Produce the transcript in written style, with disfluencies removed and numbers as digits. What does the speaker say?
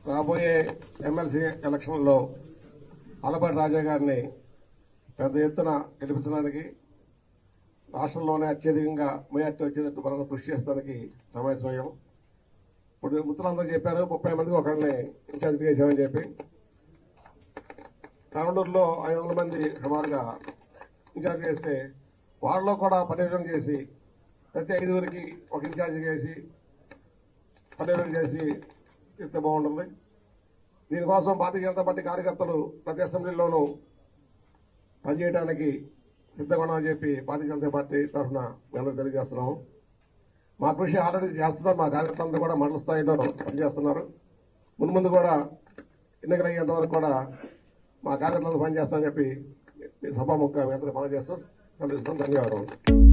రాబోయే ఎమ్మెల్సీ ఎలక్షన్లో అలపాటి రాజా గారిని పెద్ద ఎత్తున గెలిపించడానికి రాష్ట్రంలోనే అత్యధికంగా మెజార్టీ వచ్చేటట్టు మనం కృషి చేస్తానికి సమావేశమయ్యాం. ఇప్పుడు మిత్రులందరూ చెప్పారు 30 మందికి ఒకరిని ఇన్ఛార్జ్ చేశామని చెప్పి. తాండూరులో 500 మంది సుమారుగా ఇన్ఛార్జ్ చేస్తే వాళ్ళలో కూడా పర్యవేక్షణ చేసి ప్రతి 5గురికి ఒక ఇన్ఛార్జ్ చేసి పర్యవేక్షణ చేసి ఇస్తే బాగుంటుంది. దీనికోసం భారతీయ జనతా పార్టీ కార్యకర్తలు ప్రతి అసెంబ్లీలోనూ పనిచేయడానికి సిద్ధంగా ఉన్నామని చెప్పి భారతీయ జనతా పార్టీ తరఫున మేము తెలియజేస్తున్నాము. మా కృషి ఆల్రెడీ చేస్తున్నారు. మా కార్యకర్తలందరూ కూడా మండల స్థాయిలో పనిచేస్తున్నారు. ముందు కూడా ఎన్నికలయ్యేంత వరకు కూడా మా కార్యకర్తలు పనిచేస్తామని చెప్పి సభాముఖంగా అందరూ పనిచేస్తూ సందర్శిస్తాం. ధన్యవాదాలు.